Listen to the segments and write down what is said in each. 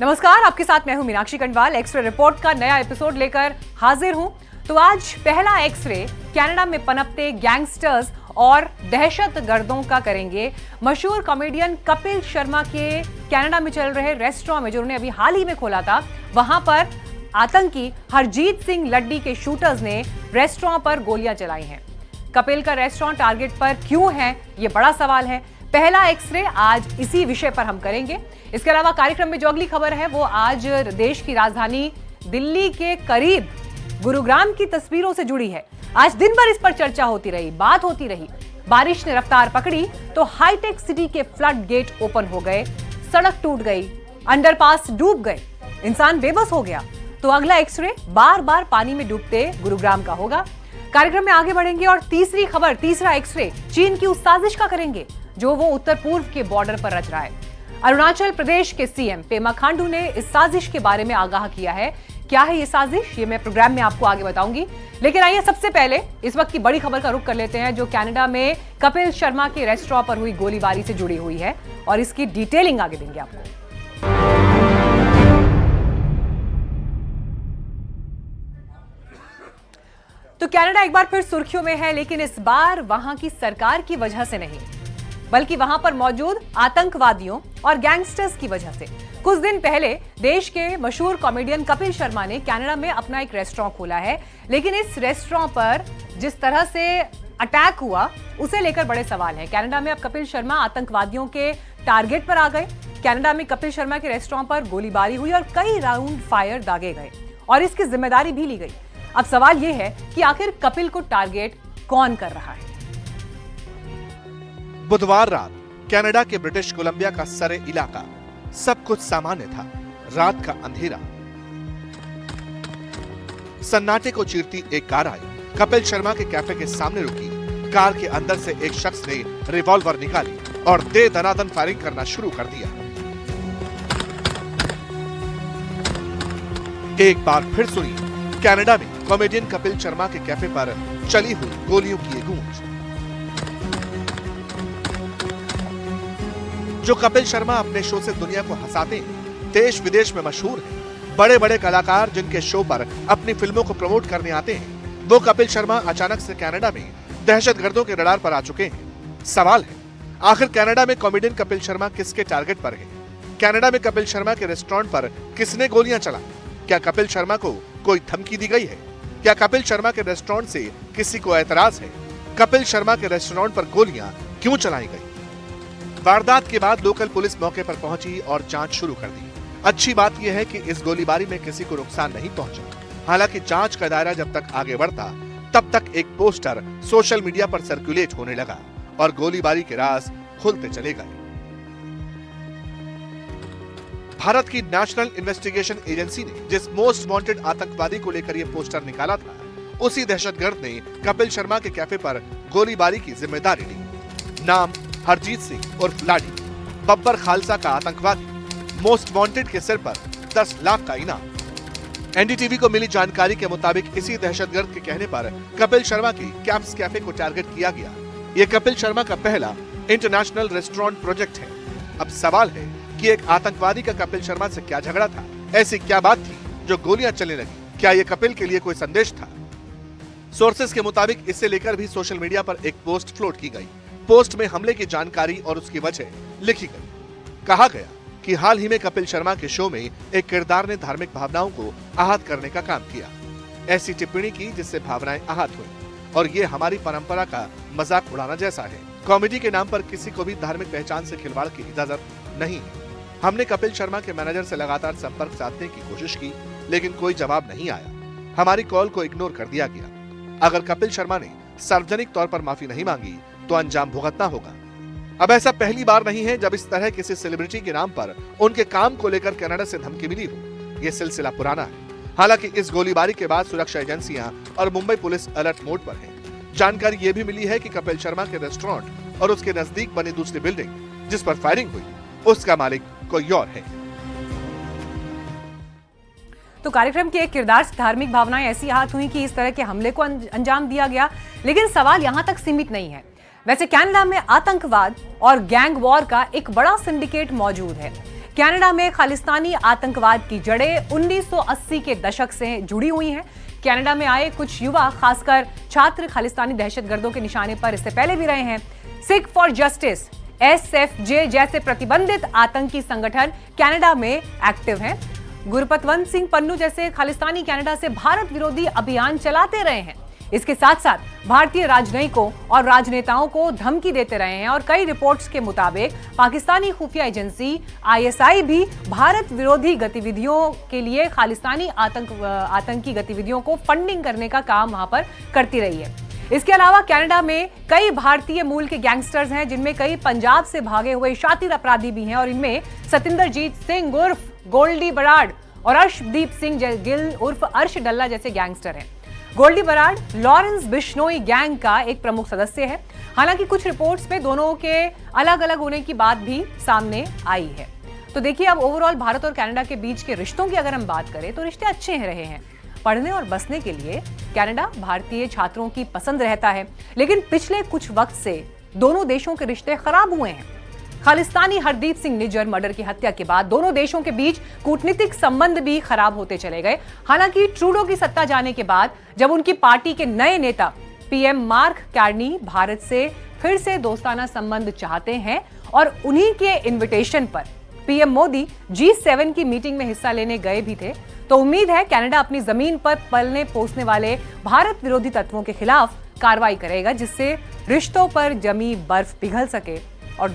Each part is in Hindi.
नमस्कार, आपके साथ मैं हूं मीनाक्षी कंडवाल। एक्सरे रिपोर्ट का नया एपिसोड लेकर हाजिर हूं। तो आज पहला एक्सरे कनाडा में पनपते गैंगस्टर्स और दहशतगर्दों का करेंगे। मशहूर कॉमेडियन कपिल शर्मा के कनाडा में चल रहे रेस्टोरेंट में, जो उन्होंने अभी हाल ही में खोला था, वहां पर आतंकी हरजीत सिंह लड्डी के शूटर्स ने रेस्टोरेंट पर गोलियां चलाई हैं। कपिल का रेस्टोरेंट टारगेट पर क्यों है, ये बड़ा सवाल है। पहला एक्सरे आज इसी विषय पर हम करेंगे। इसके अलावा कार्यक्रम में जो अगली खबर है वो आज देश की राजधानी दिल्ली के करीब गुरुग्राम की तस्वीरों से जुड़ी है। आज दिन भर इस पर चर्चा होती रही, बात होती रही। बारिश ने रफ्तार पकड़ी तो हाईटेक सिटी के फ्लड गेट ओपन हो गए, सड़क टूट गई, अंडरपास डूब गए, इंसान बेबस हो गया। तो अगला एक्सरे बार बार पानी में डूबते गुरुग्राम का होगा। कार्यक्रम में आगे बढ़ेंगे और तीसरी खबर, तीसरा एक्सरे चीन की उस साजिश का करेंगे जो वो उत्तर पूर्व के बॉर्डर पर रच रहा है। अरुणाचल प्रदेश के सीएम पेमा खांडू ने इस साजिश के बारे में आगाह किया है। क्या है ये साजिश, ये मैं प्रोग्राम में आपको आगे बताऊंगी। लेकिन आइए सबसे पहले इस वक्त की बड़ी खबर का रुख कर लेते हैं, जो कनाडा में कपिल शर्मा के रेस्टोरेंट पर हुई गोलीबारी से जुड़ी हुई है, और इसकी डिटेलिंग आगे देंगे आपको। तो कनाडा एक बार फिर सुर्खियों में है, लेकिन इस बार वहां की सरकार की वजह से नहीं, बल्कि वहां पर मौजूद आतंकवादियों और गैंगस्टर्स की वजह से। कुछ दिन पहले देश के मशहूर कॉमेडियन कपिल शर्मा ने कनाडा में अपना एक रेस्टोरेंट खोला है, लेकिन इस रेस्टोरेंट पर जिस तरह से अटैक हुआ उसे लेकर बड़े सवाल हैं। कनाडा में अब कपिल शर्मा आतंकवादियों के टारगेट पर आ गए। कनाडा में कपिल शर्मा के रेस्टोरेंट पर गोलीबारी हुई और कई राउंड फायर दागे गए और इसकी जिम्मेदारी भी ली गई। अब सवाल यह है कि आखिर कपिल को टारगेट कौन कर रहा है। बुधवार रात कनाडा के ब्रिटिश कोलंबिया का सरे इलाका, सब कुछ सामान्य था। रात का अंधेरा, सन्नाटे को चीरती एक कार आई, कपिल शर्मा के कैफे के सामने रुकी। कार के अंदर से एक शख्स ने रिवॉल्वर निकाली और दे दनादन फायरिंग करना शुरू कर दिया। एक बार फिर सुनी कनाडा में कॉमेडियन कपिल शर्मा के कैफे पर चली हुई गोलियों की गूंज। जो कपिल शर्मा अपने शो से दुनिया को हंसाते हैं, देश विदेश में मशहूर हैं, बड़े बड़े कलाकार जिनके शो पर अपनी फिल्मों को प्रमोट करने आते हैं, वो कपिल शर्मा अचानक से कनाडा में दहशतगर्दों के रडार पर आ चुके हैं। सवाल है, आखिर कनाडा में कॉमेडियन कपिल शर्मा किसके टारगेट पर है? कनाडा में कपिल शर्मा के रेस्टोरेंट पर किसने गोलियां चलाई? क्या कपिल शर्मा को कोई धमकी दी गई है? क्या कपिल शर्मा के रेस्टोरेंट से किसी को एतराज है? कपिल शर्मा के रेस्टोरेंट पर गोलियां क्यों चलाई गई? वारदात के बाद लोकल पुलिस मौके पर पहुंची और जांच शुरू कर दी। अच्छी बात यह है कि इस गोलीबारी में किसी को नुकसान नहीं पहुंचा। हालांकि जांच का दायरा जब तक आगे बढ़ता, तब तक एक पोस्टर सोशल मीडिया पर सर्कुलेट होने लगा और गोलीबारी के राज खुलते चले गए। भारत की नेशनल इन्वेस्टिगेशन एजेंसी ने जिस मोस्ट वांटेड आतंकवादी को लेकर यह पोस्टर निकाला था, उसी दहशतगर्द ने कपिल शर्मा के कैफे पर गोलीबारी की जिम्मेदारी ली। नाम हरजीत सिंह उर्फ लाडी, बब्बर खालसा का आतंकवादी, मोस्ट वांटेड के सिर पर 10 लाख का इनाम। एनडीटीवी को मिली जानकारी के मुताबिक इसी दहशतगर्द के कहने पर कपिल शर्मा की कैप्स कैफे को टारगेट किया गया। ये कपिल शर्मा का पहला इंटरनेशनल रेस्टोरेंट प्रोजेक्ट है। अब सवाल है कि एक आतंकवादी का कपिल शर्मा से क्या झगड़ा था? ऐसी क्या बात थी जो गोलियां चलने लगी? क्या ये कपिल के लिए कोई संदेश था? सोर्सेस के मुताबिक इसे लेकर भी सोशल मीडिया पर एक पोस्ट फ्लोट की गई। पोस्ट में हमले की जानकारी और उसकी वजह लिखी गई। कहा गया कि हाल ही में कपिल शर्मा के शो में एक किरदार ने धार्मिक भावनाओं को आहत करने का काम किया। ऐसी टिप्पणी की जिससे भावनाएं आहत हुई और ये हमारी परंपरा का मजाक उड़ाना जैसा है। कॉमेडी के नाम पर किसी को भी धार्मिक पहचान से खिलवाड़ की इजाजत नहीं है। हमने कपिल शर्मा के मैनेजर से लगातार संपर्क साधने की कोशिश की, लेकिन कोई जवाब नहीं आया। हमारी कॉल को इग्नोर कर दिया गया। अगर कपिल शर्मा ने सार्वजनिक तौर पर माफी नहीं मांगी तो अंजाम भुगतना होगा। अब ऐसा पहली बार नहीं है जब इस तरह किसी सेलिब्रिटी के नाम पर उनके काम को लेकर कनाडा से धमकी मिली हो। यह सिलसिला पुराना है। हालांकि इस गोलीबारी के बाद सुरक्षा एजेंसियां और मुंबई पुलिस अलर्ट मोड पर है। जानकारी यह भी मिली है कि कपिल शर्मा के रेस्टोरेंट और उसके नजदीक बनी दूसरी बिल्डिंग जिस पर फायरिंग हुई, उसका मालिक कोई और है। तो कार्यक्रम के एक किरदार से धार्मिक भावनाएं ऐसी आहत हुई कि इस तरह के हमले को अंजाम दिया गया। लेकिन सवाल यहां तक सीमित नहीं है। वैसे कनाडा में आतंकवाद और गैंग वॉर का एक बड़ा सिंडिकेट मौजूद है। कनाडा में खालिस्तानी आतंकवाद की जड़ें 1980 के दशक से जुड़ी हुई हैं। कनाडा में आए कुछ युवा, खासकर छात्र, खालिस्तानी दहशतगर्दों के निशाने पर इससे पहले भी रहे हैं। सिख फॉर जस्टिस SFJ जैसे प्रतिबंधित आतंकी संगठन कनाडा में एक्टिव हैं। गुरपतवंत सिंह पन्नू जैसे खालिस्तानी कनाडा से भारत विरोधी अभियान चलाते रहे हैं। इसके साथ साथ भारतीय राजनयिकों और राजनेताओं को धमकी देते रहे हैं और कई रिपोर्ट्स के मुताबिक पाकिस्तानी खुफिया एजेंसी ISI भी भारत विरोधी गतिविधियों के लिए खालिस्तानी आतंकी गतिविधियों को फंडिंग करने का काम वहां पर करती रही है। इसके अलावा कनाडा में कई भारतीय मूल के गैंगस्टर्स हैं, जिनमें कई पंजाब से भागे हुए शातिर अपराधी भी हैं और इनमें सतिंदरजीत सिंह उर्फ गोल्डी बराड़ और अर्शदीप सिंह गिल उर्फ अर्श डल्ला जैसे गैंगस्टर हैं। गोल्डी बराड़ लॉरेंस बिश्नोई गैंग का एक प्रमुख सदस्य है। हालांकि कुछ रिपोर्ट्स में दोनों के अलग अलग होने की बात भी सामने आई है। तो देखिए, अब ओवरऑल भारत और कनाडा के बीच के रिश्तों की अगर हम बात करें तो रिश्ते अच्छे रहे हैं। पढ़ने और बसने के लिए कनाडा भारतीय छात्रों की पसंद रहता है, लेकिन पिछले कुछ वक्त से दोनों देशों के रिश्ते खराब हुए हैं। खालिस्तानी हरदीप सिंह निज्जर मर्डर की हत्या के बाद दोनों देशों के बीच कूटनीतिक संबंध भी खराब होते चले गए। हालांकि ट्रूडो की सत्ता जाने के बाद जब उनकी पार्टी के नए नेता PM मार्क कार्नी भारत से फिर से दोस्ताना संबंध चाहते हैं और उन्हीं के इन्विटेशन पर PM मोदी G7 की मीटिंग में हिस्सा लेने गए भी थे, तो उम्मीद है कनाडा अपनी जमीन पर पलने पोसने वाले भारत विरोधी तत्वों के खिलाफ कार्रवाई करेगा, जिससे रिश्तों पर जमी बर्फ पिघल सके और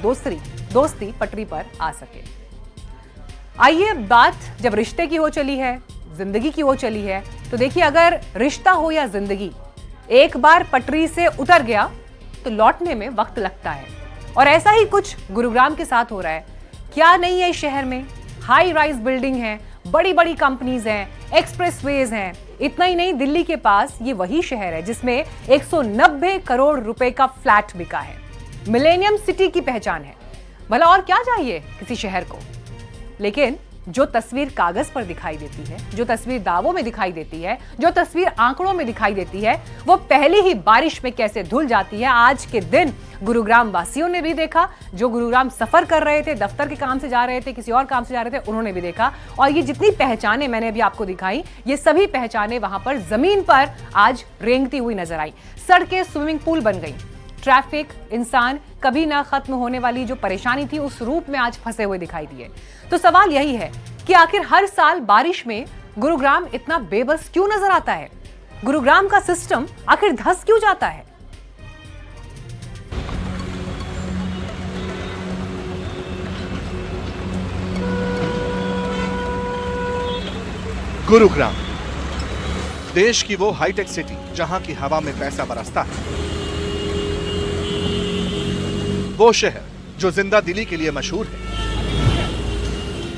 दोस्ती पटरी पर आ सके। आइए, बात जब रिश्ते की हो चली है, जिंदगी की हो चली है, तो देखिए, अगर रिश्ता हो या जिंदगी एक बार पटरी से उतर गया तो लौटने में वक्त लगता है। और ऐसा ही कुछ गुरुग्राम के साथ हो रहा है। क्या नहीं है इस शहर में? हाई राइज बिल्डिंग है, बड़ी बड़ी कंपनीज हैं, एक्सप्रेसवेज हैं। इतना ही नहीं, दिल्ली के पास ये वही शहर है जिसमें 190 करोड़ रुपए का फ्लैट बिका है। मिलेनियम सिटी की पहचान है। भला और क्या चाहिए किसी शहर को? लेकिन जो तस्वीर कागज पर दिखाई देती है, जो तस्वीर दावों में दिखाई देती है, जो तस्वीर आंकड़ों में दिखाई देती है, वो पहली ही बारिश में कैसे धुल जाती है, आज के दिन गुरुग्राम वासियों ने भी देखा। जो गुरुग्राम सफर कर रहे थे, दफ्तर के काम से जा रहे थे, किसी और काम से जा रहे थे, उन्होंने भी देखा। और ये जितनी पहचानें मैंने अभी आपको दिखाई, ये सभी पहचानें वहां पर जमीन पर आज रेंगती हुई नजर आई। सड़कें स्विमिंग पूल बन गई। ट्रैफिक, इंसान, कभी ना खत्म होने वाली जो परेशानी थी, उस रूप में आज फंसे हुए दिखाई दिए। तो सवाल यही है कि आखिर हर साल बारिश में गुरुग्राम इतना बेबस क्यों नजर आता है? गुरुग्राम का सिस्टम आखिर धंस क्यों जाता है? गुरुग्राम, देश की वो हाईटेक सिटी जहां की हवा में पैसा बरसता है। वो शहर जो जिंदा दिली के लिए मशहूर है।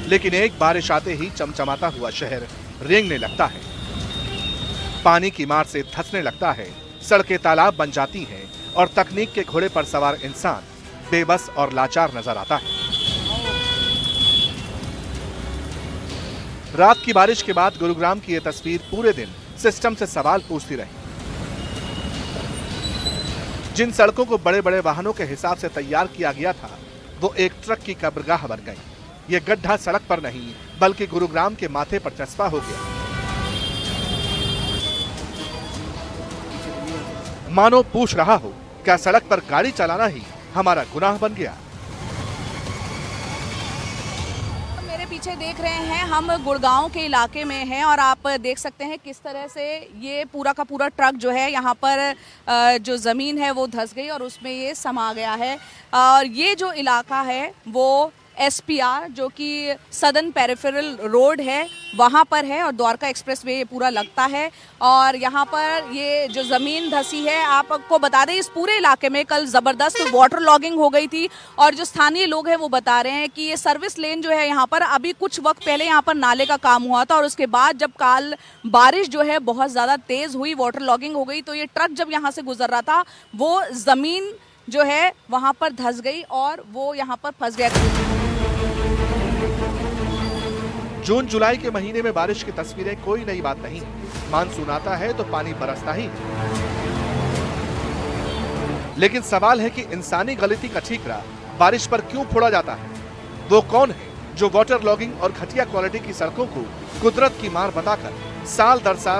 लेकिन एक बारिश आते ही चमचमाता हुआ शहर रेंगने लगता है, पानी की मार से धंसने लगता है, सड़कें तालाब बन जाती हैं और तकनीक के घोड़े पर सवार इंसान बेबस और लाचार नजर आता है। रात की बारिश के बाद गुरुग्राम की यह तस्वीर पूरे दिन सिस्टम से सवाल पूछती रही। जिन सड़कों को बड़े बड़े वाहनों के हिसाब से तैयार किया गया था, वो एक ट्रक की कब्रगाह बन गई। ये गड्ढा सड़क पर नहीं, बल्कि गुरुग्राम के माथे पर चस्पा हो गया। मानो पूछ रहा हो, क्या सड़क पर गाड़ी चलाना ही हमारा गुनाह बन गया? पीछे देख रहे हैं, हम गुड़गांव के इलाके में हैं और आप देख सकते हैं किस तरह से ये पूरा का पूरा ट्रक जो है यहाँ पर जो ज़मीन है वो धंस गई और उसमें ये समा गया है। और ये जो इलाका है वो SPR जो कि सदर्न पेरिफेरल रोड है वहाँ पर है और द्वारका एक्सप्रेस वे ये पूरा लगता है। और यहाँ पर ये जो ज़मीन धंसी है, आपको बता दें इस पूरे इलाके में कल ज़बरदस्त वाटर लॉगिंग हो गई थी और जो स्थानीय लोग हैं वो बता रहे हैं कि ये सर्विस लेन जो है यहाँ पर अभी कुछ वक्त पहले यहाँ पर नाले का काम हुआ था और उसके बाद जब काल बारिश जो है बहुत ज़्यादा तेज़ हुई, वाटर लॉगिंग हो गई, तो ये ट्रक जब यहाँ से गुजर रहा था वो ज़मीन जो है वहाँ पर धंस गई और वो यहाँ पर फंस गया। जून जुलाई के महीने में बारिश की तस्वीरें कोई नई बात नहीं। मानसून आता है तो पानी बरसता ही है। लेकिन सवाल है कि इंसानी गलती का ठीकरा बारिश पर क्यों फोड़ा जाता है? वो कौन है जो वाटर लॉगिंग और घटिया क्वालिटी की सड़कों को कुदरत की मार बताकर साल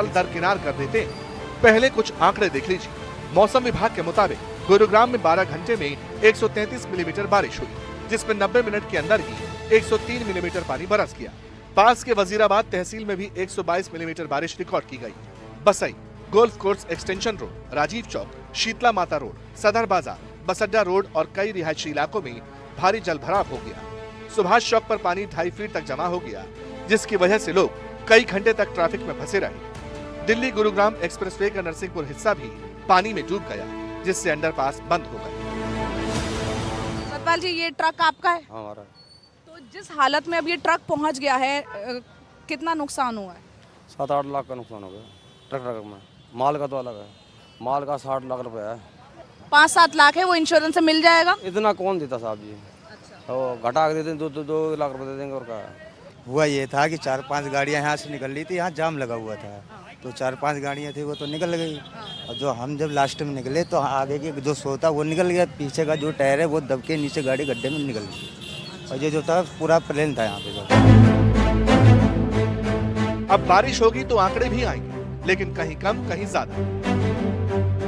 दरकिनार कर देते हैं। पहले कुछ आंकड़े देख लीजिए। मौसम विभाग के मुताबिक गुरुग्राम में 12 घंटे में 133 मिलीमीटर बारिश हुई, जिसमें 90 मिनट के अंदर ही 103 मिलीमीटर पानी बरस गया। पास के वजीराबाद तहसील में भी 122 मिलीमीटर बारिश रिकॉर्ड की गई। Basai, golf course extension road, Rajiv Chowk, Sheetla Mata road, सदर बाजार, बसअड्डा रोड और कई रिहायशी इलाकों में भारी जलभराव हो गया। सुभाष चौक पर पानी 2.5 फीट तक जमा हो गया, जिसकी वजह से लोग कई घंटे तक ट्रैफिक में फंसे रहे। दिल्ली गुरुग्राम एक्सप्रेसवे का नरसिंहपुर हिस्सा भी पानी में डूब गया, जिससे अंडरपास बंद हो गए। सतपाल जी, ये ट्रक आपका है? हमारा। तो जिस हालत में अब ये ट्रक पहुंच गया है, कितना नुकसान हुआ है? 7-8 लाख का नुकसान हो गया ट्रक में। माल का तो अलग है, माल का 60 लाख रुपए है। 5-7 लाख है, वो इंश्योरेंस से मिल जाएगा? इतना कौन देता साहब जी? अच्छा। तो घटा के देते 2 लाख रुपए दे देंगे और क्या है। हुआ ये था कि 4-5 गाड़ियां यहाँ से निकल रही थी, यहाँ जाम लगा हुआ था, तो 4-5 गाड़ियां थी वो तो निकल गई। और जो हम जब लास्ट में निकले तो आगे की जो सोता वो निकल गया, पीछे का जो टायर है वो दब के नीचे गाड़ी गड्ढे में निकल गई। और ये जो था पूरा प्लेन था यहाँ पे। अब बारिश होगी तो आंकड़े भी आएंगे, लेकिन कहीं कम कहीं ज्यादा।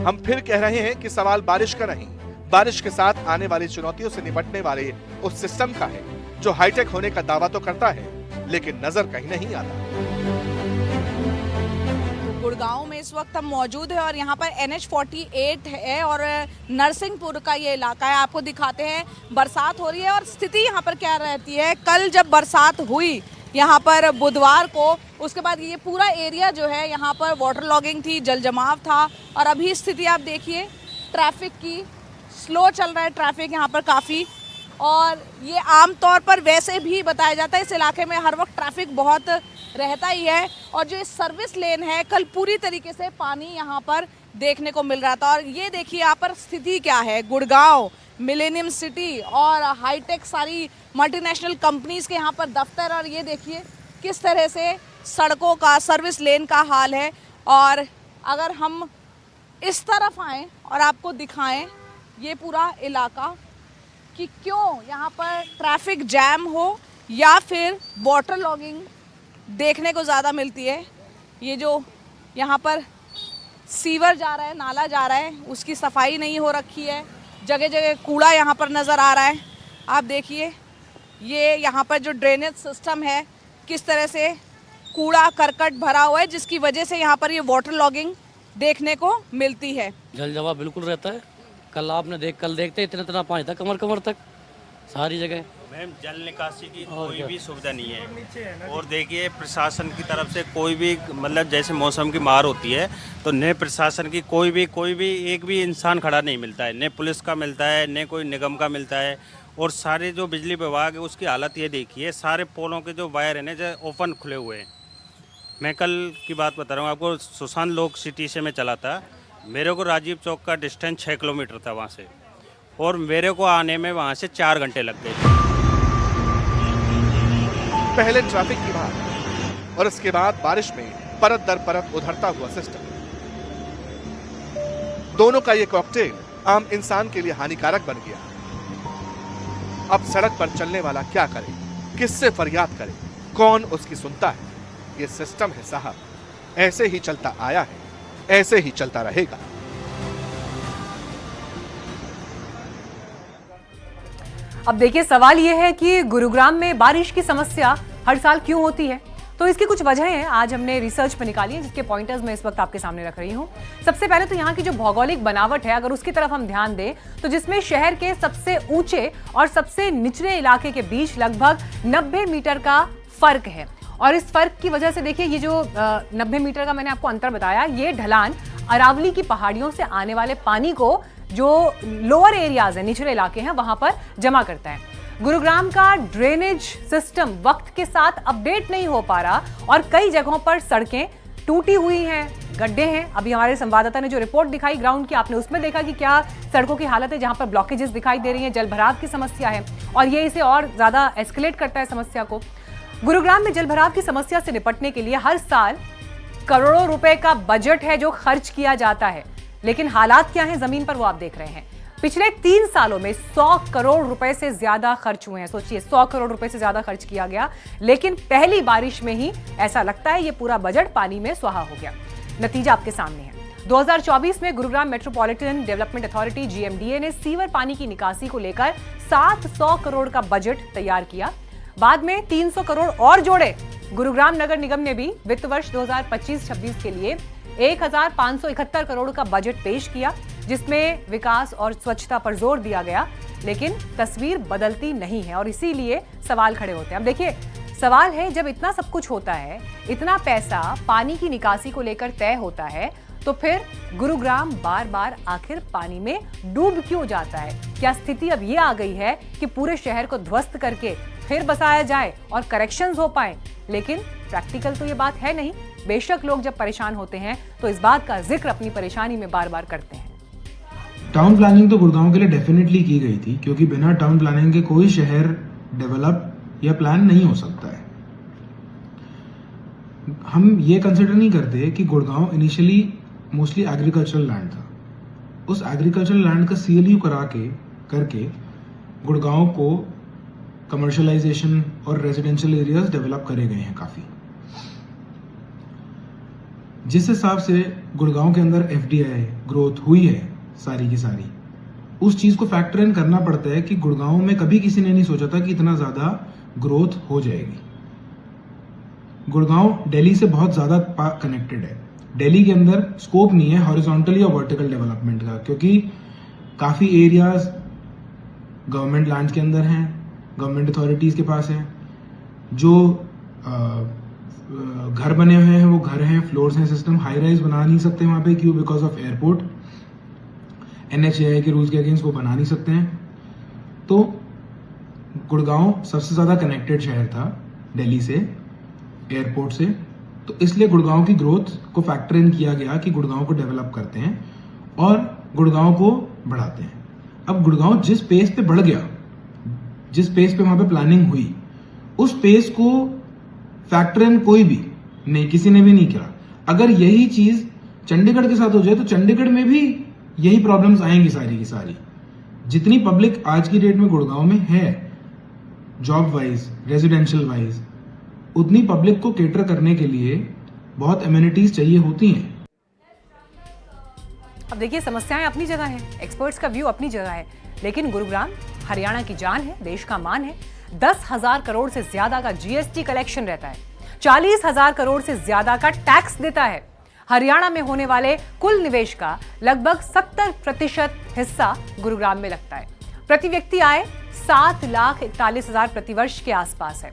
हम फिर कह रहे हैं कि सवाल बारिश का नहीं, बारिश के साथ आने वाली चुनौतियों से निपटने वाले उस सिस्टम का है जो हाईटेक होने का दावा तो करता है, लेकिन नजर कहीं नहीं आता। गुड़गांव में इस वक्त हम मौजूद है और यहाँ पर NH48 है और नरसिंहपुर का ये इलाका है। आपको दिखाते हैं, बरसात हो रही है और स्थिति यहाँ पर क्या रहती है। कल जब बरसात हुई यहाँ पर बुधवार को, उसके बाद ये पूरा एरिया जो है यहाँ पर वाटर लॉगिंग थी, जल जमाव था। और अभी स्थिति आप देखिए ट्रैफिक की, स्लो चल रहा है ट्रैफिक यहाँ पर काफ़ी। और ये आमतौर पर वैसे भी बताया जाता है इस इलाके में हर वक्त ट्रैफिक बहुत रहता ही है। और जो इस सर्विस लेन है, कल पूरी तरीके से पानी यहाँ पर देखने को मिल रहा था। और ये देखिए यहाँ पर स्थिति क्या है। गुड़गांव मिलेनियम सिटी और हाईटेक सारी मल्टीनेशनल कंपनीज के यहाँ पर दफ्तर, और ये देखिए किस तरह से सड़कों का, सर्विस लेन का हाल है। और अगर हम इस तरफ आएँ और आपको दिखाएं ये पूरा इलाका कि क्यों यहाँ पर ट्रैफिक जैम हो या फिर वाटर लॉगिंग देखने को ज़्यादा मिलती है। ये जो यहाँ पर सीवर जा रहा है, नाला जा रहा है, उसकी सफाई नहीं हो रखी है। जगह जगह कूड़ा यहाँ पर नज़र आ रहा है। आप देखिए ये यहाँ पर जो ड्रेनेज सिस्टम है किस तरह से कूड़ा करकट भरा हुआ है, जिसकी वजह से यहाँ पर ये वाटर लॉगिंग देखने को मिलती है। जल जमाव बिल्कुल रहता है। कल देखते इतना पानी था कमर तक सारी जगह। मैम, जल निकासी की कोई भी सुविधा नहीं है। और देखिए प्रशासन की तरफ से कोई भी, मतलब जैसे मौसम की मार होती है तो न प्रशासन की कोई भी एक भी इंसान खड़ा नहीं मिलता है, न पुलिस का मिलता है, न कोई निगम का मिलता है। और सारे जो बिजली विभाग है उसकी हालत ये देखिए, सारे पोलों के जो वायर हैं ना जो ओपन खुले हुए हैं। मैं कल की बात बता रहा हूँ आपको, सुशांत लोक सिटी से मैं चला था, मेरे को राजीव चौक का डिस्टेंस 6 किलोमीटर था वहाँ से, और मेरे को आने में वहाँ से 4 घंटे लग गए। पहले ट्रैफिक की मार और इसके बाद बारिश में परत दर परत उधरता हुआ सिस्टम, दोनों का ये कॉकटेल आम इंसान के लिए हानिकारक बन गया। अब सड़क पर चलने वाला क्या करे, किससे फरियाद करे, कौन उसकी सुनता है? ये सिस्टम है साहब, ऐसे ही चलता आया है, ऐसे ही चलता रहेगा। अब देखिए, सवाल यह है कि गुरुग्राम में बारिश की समस्या हर साल क्यों होती है। तो इसकी कुछ वजह हैं, आज हमने रिसर्च पर निकाली है, जिसके पॉइंटर्स मैं इस वक्त आपके सामने रख रही हूं। सबसे पहले तो यहाँ की जो भौगोलिक बनावट है, अगर उसकी तरफ हम ध्यान दें तो जिसमें शहर के सबसे ऊंचे और सबसे निचले इलाके के बीच लगभग 90 मीटर का फर्क है। और इस फर्क की वजह से देखिए, ये जो 90 मीटर का मैंने आपको अंतर बताया, ये ढलान अरावली की पहाड़ियों से आने वाले पानी को जो लोअर एरियाज है, निचले इलाके हैं, वहां पर जमा करता है। गुरुग्राम का ड्रेनेज सिस्टम वक्त के साथ अपडेट नहीं हो पा रहा और कई जगहों पर सड़कें टूटी हुई हैं, गड्ढे हैं। अभी हमारे संवाददाता ने जो रिपोर्ट दिखाई ग्राउंड की, आपने उसमें देखा कि क्या सड़कों की हालत है, जहां पर ब्लॉकेजेस दिखाई दे रही हैं, जलभराव की समस्या है और ये इसे और ज्यादा एस्केलेट करता है समस्या को। गुरुग्राम में जलभराव की समस्या से निपटने के लिए हर साल करोड़ों रुपए का बजट है जो खर्च किया जाता है, लेकिन हालात क्या हैं जमीन पर वो आप देख रहे हैं। पिछले 3 सालों में 100 करोड़ रुपए से ज्यादा खर्च हुए हैं। सोचिए, 100 करोड़ रुपए से ज्यादा खर्च किया गया, लेकिन पहली बारिश में ही ऐसा लगता है ये पूरा बजट पानी में सुहा हो गया। नतीजा आपके सामने है। 2024 में Gurugram metropolitan development authority GMDA ने सीवर पानी की निकासी को लेकर 700 करोड़ का बजट तैयार किया। बाद में 300 करोड़ और जोड़े। गुरुग्राम नगर निगम ने भी वित्त वर्ष 2025-26 के लिए 1571 करोड़ का बजट पेश किया, जिसमें विकास और स्वच्छता पर जोर दिया गया। लेकिन तस्वीर बदलती नहीं है और इसीलिए सवाल खड़े होते हैं। अब देखिए, सवाल है, जब इतना सब कुछ होता है, इतना पैसा पानी की निकासी को लेकर तय होता है, तो फिर गुरुग्राम बार बार आखिर पानी में डूब क्यों जाता है? क्या स्थिति अब ये आ गई है कि पूरे शहर को ध्वस्त करके फिर बसाया जाए और करेक्शंस हो पाए? लेकिन प्रैक्टिकल तो ये बात है नहीं। बेशक लोग जब परेशान होते हैं तो इस बात का जिक्र अपनी परेशानी में बार बार करते हैं। टाउन प्लानिंग तो गुड़गांव के लिए डेफिनेटली की गई थी, क्योंकि बिना टाउन प्लानिंग के कोई शहर डेवलप या प्लान नहीं हो सकता है। हम ये कंसिडर नहीं करते कि Gurgaon initially mostly agricultural land था। उस एग्रीकल्चरल लैंड का CLU करके गुड़गांव को कमर्शियलाइजेशन और रेजिडेंशियल एरियाज डेवलप करे गए हैं काफी। जिस हिसाब से गुड़गांव के अंदर FDI ग्रोथ हुई है सारी की सारी, उस चीज को फैक्टर इन करना पड़ता है कि गुड़गांव में कभी किसी ने नहीं सोचा था कि इतना ज्यादा ग्रोथ हो जाएगी। गुड़गांव दिल्ली से बहुत ज्यादा कनेक्टेड है। दिल्ली के अंदर स्कोप नहीं है हॉरिजॉन्टली और वर्टिकल डेवलपमेंट का, क्योंकि काफी एरियाज गवर्नमेंट लैंड के अंदर हैं, गवर्नमेंट अथॉरिटीज के पास है। जो घर बने हुए हैं वो घर हैं, फ्लोर्स हैं, सिस्टम हाई राइज बना नहीं सकते वहां पे। क्यों? Because of airport. NHAI के रूल्स के अगेंस्ट वो बना नहीं सकते हैं। तो गुड़गांव सबसे ज्यादा कनेक्टेड शहर था दिल्ली से, एयरपोर्ट से, तो इसलिए गुड़गांव की ग्रोथ को फैक्टर इन किया गया कि गुड़गांव को डेवलप करते हैं और गुड़गांव को बढ़ाते हैं। अब गुड़गांव जिस पेस पे बढ़ गया, जिस पेस पे वहां पे प्लानिंग हुई, उस पेस को फैक्टर इन कोई भी नहीं, किसी ने भी नहीं किया। अगर यही चीज चंडीगढ़ के साथ हो जाए तो चंडीगढ़ में भी यही प्रॉब्लम्स आएंगी सारी की सारी। जितनी पब्लिक आज की डेट में गुड़गांव में है, जॉब वाइज, रेजिडेंशियल वाइज, उतनी पब्लिक को केटर करने के लिए बहुत एमिनिटीज चाहिए होती हैं। अब देखिए, समस्याएं अपनी जगह है, एक्सपर्ट्स का व्यू अपनी जगह है, लेकिन गुरुग्राम हरियाणा की जान है, देश का मान है। 10,000 करोड़ से ज्यादा का GST कलेक्शन रहता है, 40,000 करोड़ से ज्यादा का टैक्स देता है। हरियाणा में होने वाले कुल निवेश का लगभग 70% हिस्सा गुरुग्राम में लगता है। प्रति व्यक्ति आय 7,41,000 प्रतिवर्ष के आसपास है।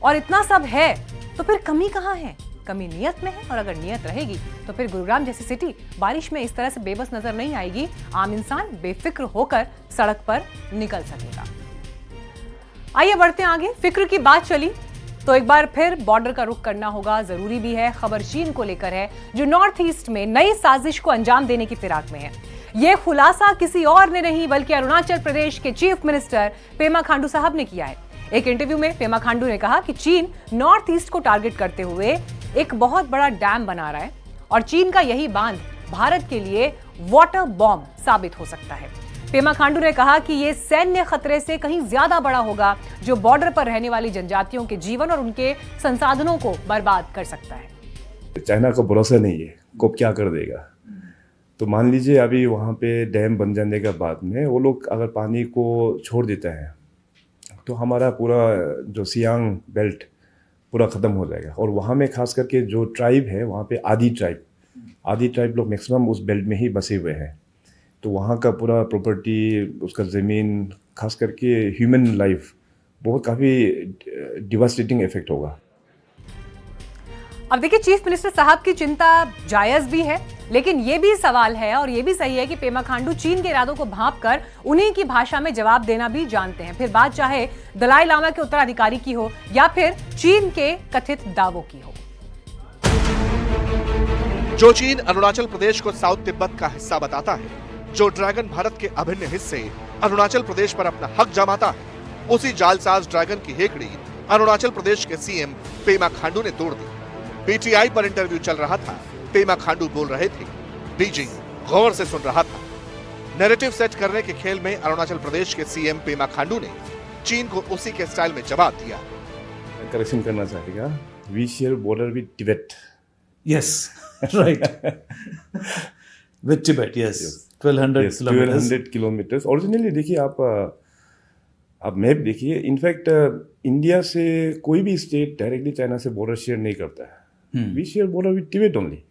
और इतना सब है तो फिर कमी कहां है? कमी नियत में है, और अगर नियत रहेगी तो फिर गुरुग्राम जैसी सिटी बारिश में इस तरह से बेबस नजर नहीं आएगी। आम इंसान बेफिक्र होकर सड़क पर निकल सकेगा। आइए बढ़ते हैं आगे। फिक्र की बात चली तो एक बार फिर बॉर्डर का रुख करना होगा, जरूरी भी है। खबर चीन को लेकर है, जो नॉर्थ ईस्ट में नई साजिश को अंजाम देने की फिराक में है। यह खुलासा किसी और ने नहीं बल्कि अरुणाचल प्रदेश के चीफ मिनिस्टर पेमा खांडू साहब ने किया है। एक इंटरव्यू में पेमा खांडू ने कहा कि चीन नॉर्थ ईस्ट को टारगेट करते हुए एक बहुत बड़ा डैम बना रहा है और चीन का यही बांध भारत के लिए वाटर बॉम्ब साबित हो सकता है। पेमा खांडू ने कहा कि यह सैन्य खतरे से कहीं ज्यादा बड़ा होगा, जो बॉर्डर पर रहने वाली जनजातियों के जीवन और उनके संसाधनों को बर्बाद कर सकता है। चाइना को भरोसा नहीं है, कब क्या कर देगा। तो मान लीजिए अभी वहाँ पे डैम बन जाने के बाद में वो लोग अगर पानी को छोड़ देते हैं तो हमारा पूरा जो सियांग बेल्ट पूरा ख़त्म हो जाएगा। और वहाँ में खास करके जो ट्राइब है, वहाँ पे आदि ट्राइब लोग मैक्सिमम उस बेल्ट में ही बसे हुए हैं। तो वहाँ का पूरा प्रॉपर्टी, उसका ज़मीन, खास करके ह्यूमन लाइफ बहुत काफ़ी डिवास्टेटिंग इफेक्ट होगा। अब देखिए, चीफ मिनिस्टर साहब की चिंता जायज भी है, लेकिन यह भी सवाल है और यह भी सही है कि पेमा खांडू चीन के इरादों को भांपकर उन्हीं की भाषा में जवाब देना भी जानते हैं। फिर बात चाहे दलाई लामा के उत्तराधिकारी की हो या फिर चीन के कथित दावों की हो। जो चीन अरुणाचल प्रदेश को साउथ तिब्बत का हिस्सा बताता है, जो ड्रैगन भारत के अभिन्न हिस्से अरुणाचल प्रदेश पर अपना हक जमाता है, उसी जालसाज ड्रैगन की हेकड़ी अरुणाचल प्रदेश के CM पेमा खांडू ने तोड़ दी। PTI पर इंटरव्यू चल रहा था, पेमा खांडू बोल रहे थे, बीजिंग गौर से सुन रहा था। नैरेटिव सेट करने के खेल में अरुणाचल प्रदेश के सीएम पेमा खांडू ने चीन को उसी के स्टाइल में जवाब दिया। करेक्शन करना चाहेगा, we share border with Tibet. Yes, right. With Tibet, yes. 1200 kilometers. 1200 kilometre. Originally देखिए आप मैप देखिए, इनफैक्ट इंडिया से कोई भी स्टेट डायरेक्टली चाइना से बॉर्डर शेयर नहीं करता है। We share border with Tibet only.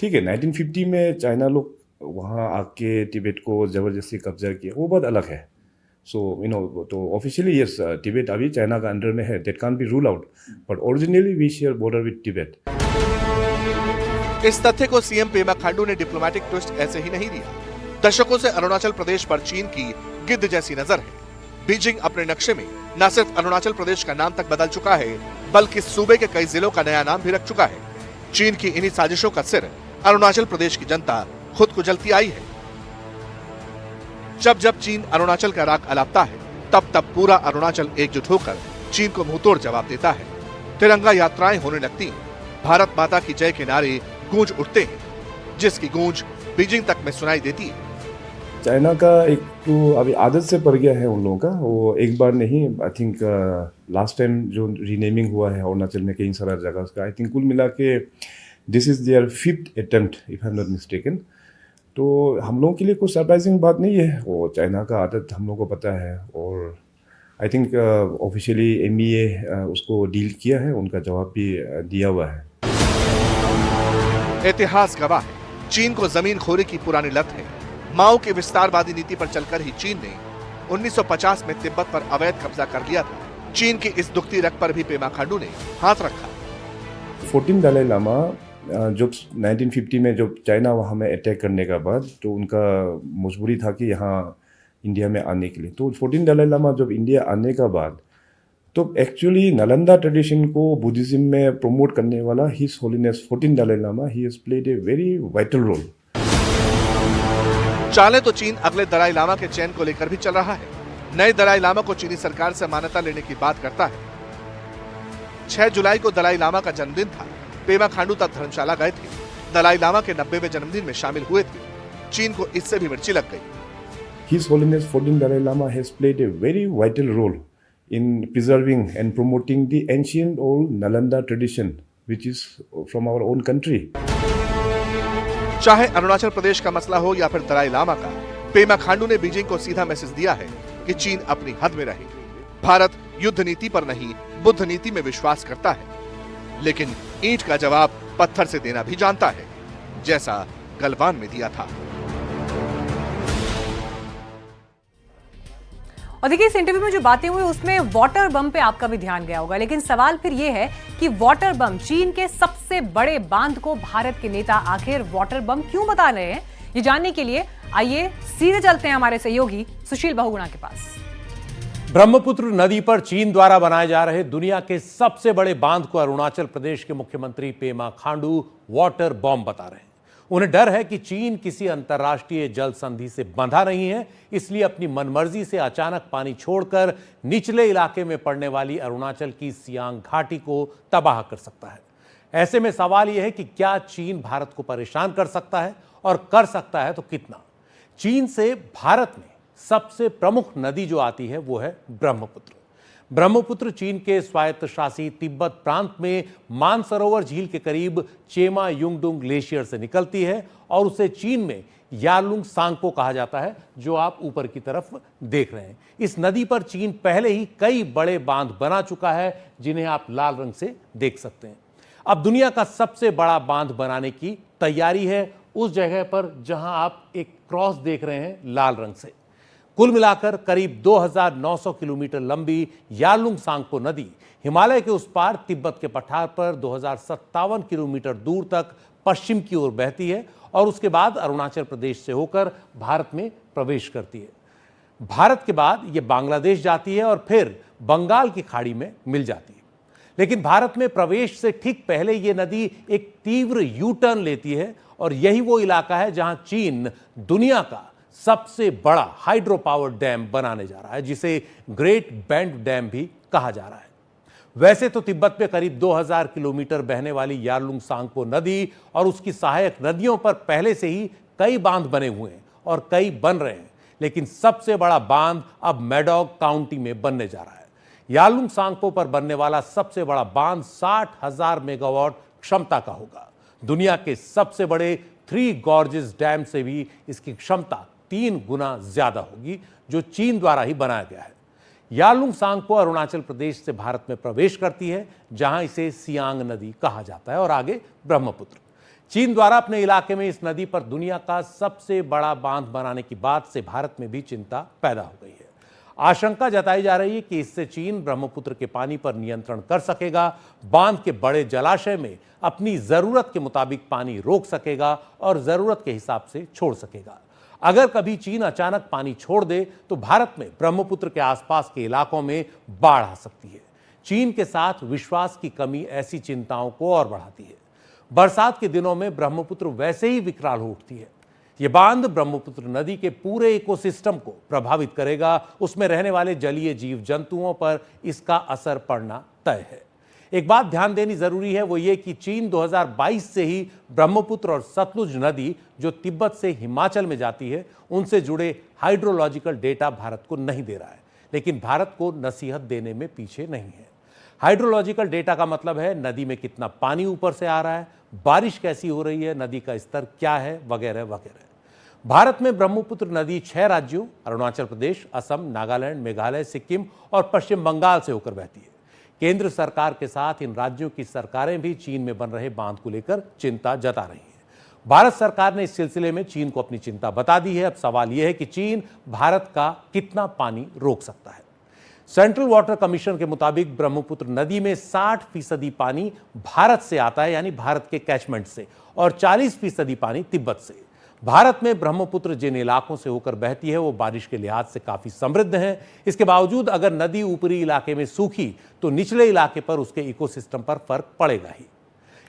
ठीक है, 1950 में चाइना लोग वहाँ आके तिब्बत को ज़बरदस्ती कब्जा किया, वो बात अलग है। सो तो ऑफिशियली यस, तिब्बत अभी चाइना का अंडर में है, that can't be rule out, but originally we share border with Tibet. इस तथ्य को सीएम पेमा खांडू ने डिप्लोमेटिक ट्विस्ट ऐसे ही नहीं दिया। दशकों से अरुणाचल प्रदेश पर चीन की गिद्ध जैसी नजर है। बीजिंग अपने नक्शे में न सिर्फ अरुणाचल प्रदेश का नाम तक बदल चुका है, बल्कि सूबे के कई जिलों का नया नाम भी रख चुका है। चीन की इन्हीं साजिशों का सिर अरुणाचल प्रदेश की जनता खुद कुचलती आई है। जब जब चीन अरुणाचल का राग अलापता है, तब तब पूरा अरुणाचल एकजुट होकर चीन को मुंहतोड़ जवाब देता है। तिरंगा यात्राएं होने लगती हैं, भारत माता की जय के नारे गूंज उठते हैं, जिसकी गूंज बीजिंग तक में सुनाई देती है। चाइना का एक तो अभी आदत से पड़ गया है उन लोगों का, वो एक बार नहीं, आई थिंक लास्ट टाइम जो रीनेमिंग हुआ है अरुणाचल में कई सारा जगह का, आई थिंक कुल मिला के this is their 5th attempt if I am not mistaken. तो हम लोगों के लिए कोई सरप्राइजिंग बात नहीं है, वो चाइना का आदत हम लोग को पता है, और आई थिंक ऑफिशियली MEA उसको डील किया है, उनका जवाब भी दिया हुआ है। इतिहास गवाह है, चीन को जमीन खोरी की पुरानी लत है। माओ की विस्तारवादी नीति पर चलकर ही चीन ने 1950 में तिब्बत पर अवैध कब्जा कर लिया था। चीन की इस दुखती रग पर भी पेमा खांडू ने हाथ रखा। 14 दलाई लामा जब 1950 में जब चाइना वहाँ में अटैक करने के बाद, तो उनका मजबूरी था कि यहाँ इंडिया में आने के लिए। तो 14 दलाई लामा जब इंडिया आने का बाद, तो एक्चुअली नालंदा ट्रेडिशन को बुद्धिज्म में प्रमोट करने वाला his holiness 14 Dalai Lama, he has played a very vital role. चाले तो चीन अगले दलाई लामा के चयन को लेकर भी चल रहा है। नए दलाई लामा को चीनी सरकार से मान्यता लेने की बात करता है। 6 जुलाई को दलाई लामा का जन्मदिन था। पेमा खांडू तक धर्मशाला गए थे, दलाई लामा के 90वें जन्मदिन में शामिल हुए थे। चीन को इससे भी मिर्ची लग गई। His Holiness 14 Dalai Lama has played a very vital role in preserving and promoting the ancient old Nalanda tradition, which is from our own country. चाहे अरुणाचल प्रदेश का मसला हो या फिर दलाई लामा का, पेमा खांडू ने बीजिंग को सीधा मैसेज दिया है कि चीन अपनी हद में रहे। भारत युद्ध नीति पर नहीं, बुद्ध नीति में विश्वास करता है, लेकिन ईंट का जवाब पत्थर से देना भी जानता है, जैसा गलवान में दिया था। और देखिए, इस इंटरव्यू में जो बातें हुई उसमें वाटर बम पे आपका भी ध्यान गया होगा, लेकिन सवाल फिर ये है कि वाटर बम, चीन के सबसे बड़े बांध को भारत के नेता आखिर वाटर बम क्यों बता रहे हैं? ये जानने के लिए आइए सीधे चलते हैं हमारे सहयोगी सुशील बहुगुणा के पास। ब्रह्मपुत्र नदी पर चीन द्वारा बनाए जा रहे दुनिया के सबसे बड़े बांध को अरुणाचल प्रदेश के मुख्यमंत्री पेमा खांडू वाटर बम बता रहे हैं। उन्हें डर है कि चीन किसी अंतर्राष्ट्रीय जल संधि से बंधा नहीं है, इसलिए अपनी मनमर्जी से अचानक पानी छोड़कर निचले इलाके में पड़ने वाली अरुणाचल की सियांग घाटी को तबाह कर सकता है। ऐसे में सवाल यह है कि क्या चीन भारत को परेशान कर सकता है, और कर सकता है तो कितना? चीन से भारत में सबसे प्रमुख नदी जो आती है वो है ब्रह्मपुत्र। ब्रह्मपुत्र चीन के स्वायत्त शासित तिब्बत प्रांत में मानसरोवर झील के करीब चेमा युंगडुंग ग्लेशियर से निकलती है, और उसे चीन में यारलुंग सांगपो कहा जाता है, जो आप ऊपर की तरफ देख रहे हैं। इस नदी पर चीन पहले ही कई बड़े बांध बना चुका है, जिन्हें आप लाल रंग से देख सकते हैं। अब दुनिया का सबसे बड़ा बांध बनाने की तैयारी है उस जगह पर जहां आप एक क्रॉस देख रहे हैं लाल रंग से। कुल मिलाकर करीब 2900 किलोमीटर लंबी यारलुंग सांगपो नदी हिमालय के उस पार तिब्बत के पठार पर 2057 किलोमीटर दूर तक पश्चिम की ओर बहती है, और उसके बाद अरुणाचल प्रदेश से होकर भारत में प्रवेश करती है। भारत के बाद ये बांग्लादेश जाती है और फिर बंगाल की खाड़ी में मिल जाती है। लेकिन भारत में प्रवेश से ठीक पहले ये नदी एक तीव्र यू टर्न लेती है, और यही वो इलाका है जहां चीन दुनिया का सबसे बड़ा हाइड्रो पावर डैम बनाने जा रहा है, जिसे ग्रेट बेंड डैम भी कहा जा रहा है। वैसे तो तिब्बत में करीब 2000 किलोमीटर बहने वाली यारलुंग सांगपो नदी और उसकी सहायक नदियों पर पहले से ही कई बांध बने हुए हैं, और कई बन रहे हैं, लेकिन सबसे बड़ा बांध अब मैडॉक काउंटी में बनने जा रहा है। यालुंग सांगपो पर बनने वाला सबसे बड़ा बांध 60,000 मेगावाट क्षमता का होगा। दुनिया के सबसे बड़े 3 गॉर्जेस डैम से भी इसकी क्षमता 3 गुना ज्यादा होगी, जो चीन द्वारा ही बनाया गया है। यालुंग सांगपो अरुणाचल प्रदेश से भारत में प्रवेश करती है, जहां इसे सियांग नदी कहा जाता है, और आगे ब्रह्मपुत्र। चीन द्वारा अपने इलाके में इस नदी पर दुनिया का सबसे बड़ा बांध बनाने की बात से भारत में भी चिंता पैदा हो गई है। आशंका जताई जा रही है कि इससे चीन ब्रह्मपुत्र के पानी पर नियंत्रण कर सकेगा, बांध के बड़े जलाशय में अपनी जरूरत के मुताबिक पानी रोक सकेगा और जरूरत के हिसाब से छोड़ सकेगा। अगर कभी चीन अचानक पानी छोड़ दे तो भारत में ब्रह्मपुत्र के आसपास के इलाकों में बाढ़ आ सकती है। चीन के साथ विश्वास की कमी ऐसी चिंताओं को और बढ़ाती है। बरसात के दिनों में ब्रह्मपुत्र वैसे ही विकराल हो उठती है। यह बांध ब्रह्मपुत्र नदी के पूरे इकोसिस्टम को प्रभावित करेगा, उसमें रहने वाले जलीय जीव जंतुओं पर इसका असर पड़ना तय है। एक बात ध्यान देनी जरूरी है, वो ये कि चीन 2022 से ही ब्रह्मपुत्र और सतलुज नदी जो तिब्बत से हिमाचल में जाती है, उनसे जुड़े हाइड्रोलॉजिकल डेटा भारत को नहीं दे रहा है, लेकिन भारत को नसीहत देने में पीछे नहीं है। हाइड्रोलॉजिकल डेटा का मतलब है नदी में कितना पानी ऊपर से आ रहा है, बारिश कैसी हो रही है, नदी का स्तर क्या है, वगैरह वगैरह। भारत में ब्रह्मपुत्र नदी 6 राज्यों अरुणाचल प्रदेश, असम, नागालैंड, मेघालय, सिक्किम और पश्चिम बंगाल से होकर बहती है। केंद्र सरकार के साथ इन राज्यों की सरकारें भी चीन में बन रहे बांध को लेकर चिंता जता रही हैं। भारत सरकार ने इस सिलसिले में चीन को अपनी चिंता बता दी है। अब सवाल यह है कि चीन भारत का कितना पानी रोक सकता है। सेंट्रल वाटर कमीशन के मुताबिक ब्रह्मपुत्र नदी में 60% पानी भारत से आता है, यानी भारत के कैचमेंट से, और 40% पानी तिब्बत से। भारत में ब्रह्मपुत्र जिन इलाकों से होकर बहती है वो बारिश के लिहाज से काफी समृद्ध हैं। इसके बावजूद अगर नदी ऊपरी इलाके में सूखी तो निचले इलाके पर उसके इकोसिस्टम पर फर्क पड़ेगा ही।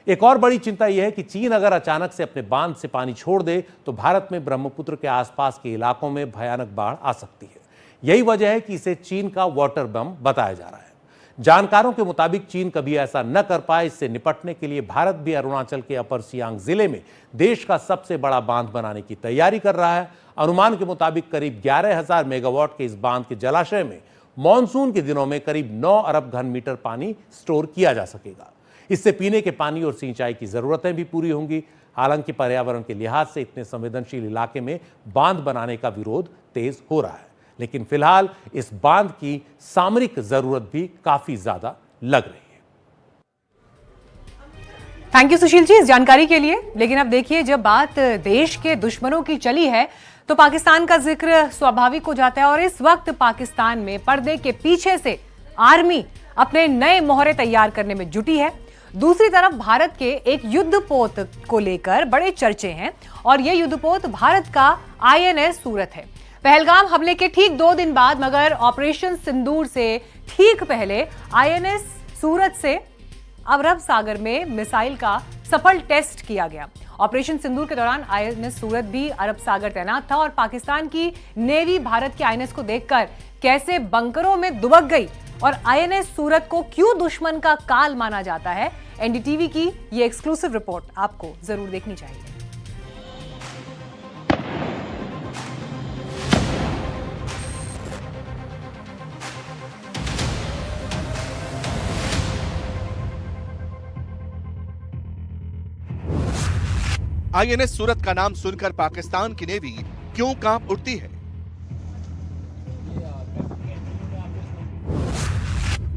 एक और बड़ी चिंता यह है कि चीन अगर अचानक से अपने बांध से पानी छोड़ दे तो भारत में ब्रह्मपुत्र के आसपास के इलाकों में भयानक बाढ़ आ सकती है। यही वजह है कि इसे चीन का वाटर बम बताया जा रहा है। जानकारों के मुताबिक चीन कभी ऐसा न कर पाए, इससे निपटने के लिए भारत भी अरुणाचल के अपर सियांग जिले में देश का सबसे बड़ा बांध बनाने की तैयारी कर रहा है। अनुमान के मुताबिक करीब 11,000 मेगावाट के इस बांध के जलाशय में मॉनसून के दिनों में करीब 9 अरब घन मीटर पानी स्टोर किया जा सकेगा। इससे पीने के पानी और सिंचाई की जरूरतें भी पूरी होंगी। हालांकि पर्यावरण के लिहाज से इतने संवेदनशील इलाके में बांध बनाने का विरोध तेज हो रहा है, लेकिन फिलहाल इस बांध की सामरिक जरूरत भी काफी ज्यादा लग रही है। थैंक यू सुशील जी इस जानकारी के लिए। लेकिन अब देखिए, जब बात देश के दुश्मनों की चली है तो पाकिस्तान का जिक्र स्वाभाविक हो जाता है, और इस वक्त पाकिस्तान में पर्दे के पीछे से आर्मी अपने नए मोहरे तैयार करने में जुटी है। दूसरी तरफ भारत के एक युद्धपोत को लेकर बड़े चर्चे हैं, और यह युद्धपोत भारत का INS सूरत है। पहलगाम हमले के ठीक 2 दिन बाद, मगर ऑपरेशन सिंदूर से ठीक पहले INS सूरत से अरब सागर में मिसाइल का सफल टेस्ट किया गया। ऑपरेशन सिंदूर के दौरान INS सूरत भी अरब सागर तैनात था, और पाकिस्तान की नेवी भारत के INS को देखकर कैसे बंकरों में दुबक गई और INS सूरत को क्यों दुश्मन का काल माना जाता है, NDTV की ये एक्सक्लूसिव रिपोर्ट आपको जरूर देखनी चाहिए। INS सूरत का नाम सुनकर पाकिस्तान की नेवी क्यों कांप उठती है?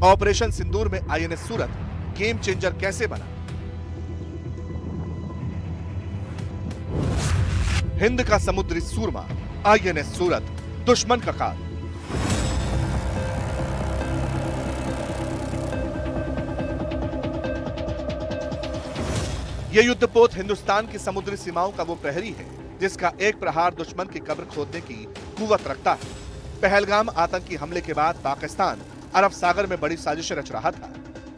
ऑपरेशन सिंदूर में INS सूरत गेम चेंजर कैसे बना? हिंद का समुद्री सूरमा INS सूरत दुश्मन का काल। यह युद्धपोत हिंदुस्तान की समुद्री सीमाओं का वो प्रहरी है जिसका एक प्रहार दुश्मन की कब्र खोदने की कुव्वत रखता है। पहलगाम आतंकी हमले के बाद पाकिस्तान अरब सागर में बड़ी साजिश रच रहा था।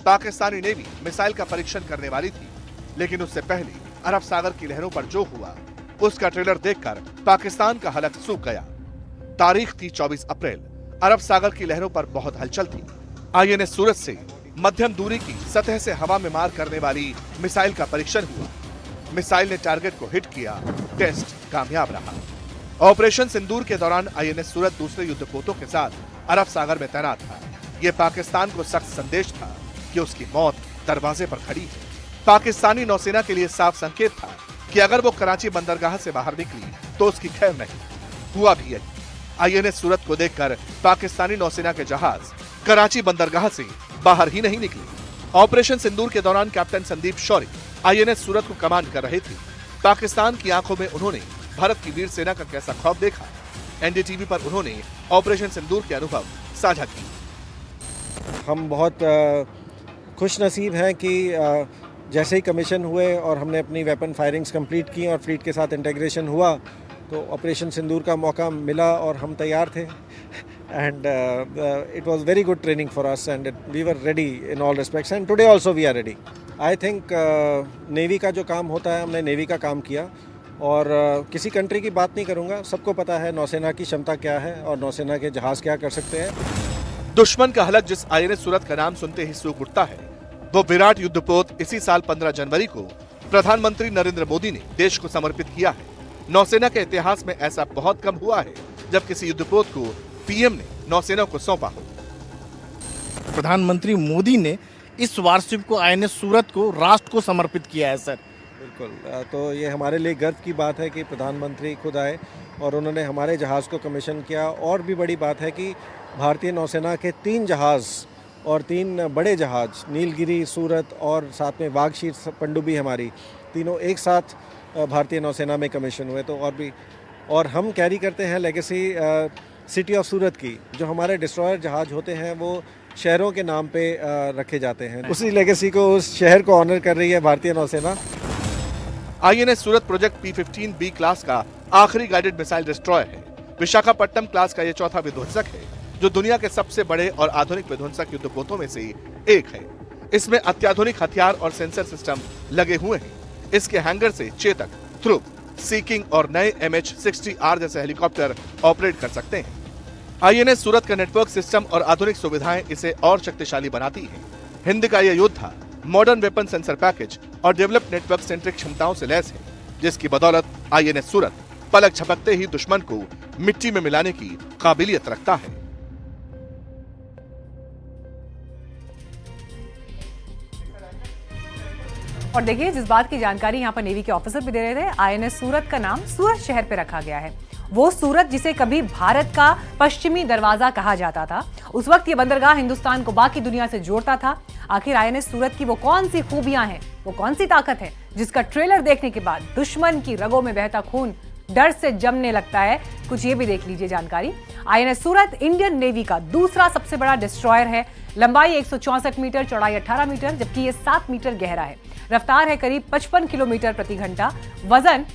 पाकिस्तानी नेवी मिसाइल का परीक्षण करने वाली थी, लेकिन उससे पहले अरब सागर की लहरों पर जो हुआ उसका ट्रेलर देखकर पाकिस्तान का हलक सूख गया। तारीख थी 24 अप्रैल। अरब सागर की लहरों पर बहुत हलचल थी। INS सूरत से मध्यम दूरी की सतह से हवा में मार करने वाली मिसाइल का परीक्षण हुआ। मिसाइल ने टारगेट को हिट किया। टेस्ट कामयाब रहा। ऑपरेशन सिंदूर के दौरान आईएनएस सूरत दूसरे युद्धपोतों के साथ अरब सागर में तैनात था। ये पाकिस्तान को सख्त संदेश था कि उसकी मौत दरवाजे पर खड़ी है। पाकिस्तानी नौसेना के लिए साफ संकेत था कि अगर वो कराची बंदरगाह से बाहर निकली तो उसकी खैर नहीं। हुआ भी यही। आईएनएस सूरत को देखकर पाकिस्तानी नौसेना के जहाज कराची बंदरगाह से बाहर ही नहीं निकले। ऑपरेशन सिंदूर के दौरान कैप्टन संदीप शौरी आईएनएस सूरत को कमांड कर रहे थे। पाकिस्तान की आंखों में उन्होंने भारत की वीर सेना का कैसा खौफ देखा। एनडीटीवी पर उन्होंने ऑपरेशन सिंदूर के अनुभव साझा किए। हम बहुत खुश नसीब हैं कि जैसे ही कमीशन हुए और हमने अपनी वेपन फायरिंग्स कंप्लीट की और फ्लीट के साथ इंटीग्रेशन हुआ तो ऑपरेशन सिंदूर का मौका मिला और हम तैयार थे। And it was very good training for us and we were ready in all respects and today also we are ready. I think navy का जो काम होता है हमने नेवी का काम किया और किसी कंट्री की बात नहीं करूंगा। सबको पता है नौसेना की क्षमता क्या है और नौसेना के जहाज क्या कर सकते हैं। दुश्मन का हलक जिस आईएनएस सूरत का नाम सुनते ही सूख उठता है वो विराट युद्धपोत इसी साल 15 जनवरी को प्रधानमंत्री नरेंद्र मोदी ने देश को समर्पित किया है। नौसेना के इतिहास में ऐसा बहुत कम हुआ है जब किसी युद्धपोत को पीएम ने नौसेना को सौंपा हो। प्रधानमंत्री मोदी ने इस वारशिप को आईएनएस सूरत को राष्ट्र को समर्पित किया है सर। बिल्कुल, तो ये हमारे लिए गर्व की बात है कि प्रधानमंत्री खुद आए और उन्होंने हमारे जहाज़ को कमीशन किया। और भी बड़ी बात है कि भारतीय नौसेना के 3 जहाज़ और 3 बड़े जहाज़ नीलगिरी, सूरत और साथ में वाघशीर पनडुब्बी हमारी तीनों एक साथ भारतीय नौसेना में कमीशन हुए। तो और हम कैरी करते हैं लेगेसी सिटी ऑफ सूरत की। जो हमारे डिस्ट्रॉयर जहाज होते हैं वो शहरों के नाम पे रखे जाते हैं। उसी लेगेसी को, उस शहर को ऑनर कर रही है भारतीय नौसेना। आईएनएस सूरत प्रोजेक्ट P-15B क्लास का आखिरी गाइडेड मिसाइल डिस्ट्रॉयर है। विशाखापट्टनम क्लास का यह चौथा विध्वंसक है जो दुनिया के सबसे बड़े और आधुनिक विध्वंसक युद्धपोतों में से एक है। इसमें अत्याधुनिक हथियार और सेंसर सिस्टम लगे हुए हैं। इसके हैंगर से चेतक, ध्रुव, सी किंग और नए MH-60R जैसे हेलीकॉप्टर ऑपरेट कर सकते हैं। आईएनएस सूरत का नेटवर्क सिस्टम और आधुनिक सुविधाएं इसे और शक्तिशाली बनाती हैं। हिंद का यह योद्धा मॉडर्न वेपन सेंसर पैकेज और डेवलप्ड नेटवर्क सेंट्रिक क्षमताओं से लैस है, जिसकी बदौलत आईएनएस सूरत पलक झपकते ही दुश्मन को मिट्टी में मिलाने की काबिलियत रखता है। और देखिए, जिस बात की जानकारी यहाँ पर नेवी के ऑफिसर भी दे रहे थे, आईएनएस सूरत का नाम सूरत शहर पे रखा गया है। वो सूरत जिसे कभी भारत का पश्चिमी दरवाजा कहा जाता था। उस वक्त ये बंदरगाह हिंदुस्तान को बाकी दुनिया से जोड़ता था। आखिर आईएनएस सूरत की वो कौन सी खूबियां हैं, वो कौन सी ताकत है जिसका ट्रेलर देखने के बाद दुश्मन की रगों में बहता खून डर से जमने लगता है? कुछ ये भी देख लीजिए जानकारी। आईएनएस सूरत इंडियन नेवी का दूसरा सबसे बड़ा डिस्ट्रॉयर है। लंबाई 164 मीटर, चौड़ाई 18 मीटर, जबकि ये 7 मीटर गहरा है। रफ्तार है करीब 55 किलोमीटर प्रति घंटा। वजन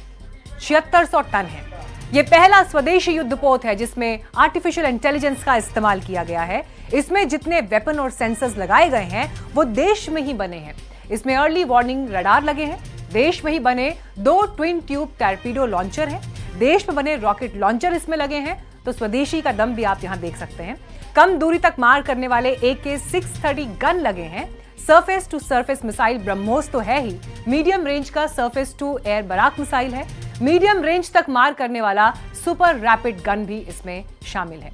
7600 टन है। ये पहला स्वदेशी युद्धपोत है जिसमें आर्टिफिशियल इंटेलिजेंस का इस्तेमाल किया गया है। इसमें जितने वेपन और सेंसर्स लगाए गए हैं वो देश में ही बने हैं। इसमें अर्ली वार्निंग रडार लगे हैं। देश में ही बने 2 ट्विन ट्यूब टॉर्पीडो लॉन्चर हैं। देश में बने रॉकेट लॉन्चर इसमें लगे हैं। तो स्वदेशी का दम भी आप यहां देख सकते हैं। कम दूरी तक मार करने वाले AK-630 गन लगे हैं। Surface to surface missile BrahMos तो है ही, मीडियम रेंज का surface to air Barak missile है। मीडियम रेंज तक मार करने वाला सुपर रैपिड गन भी इसमें शामिल है।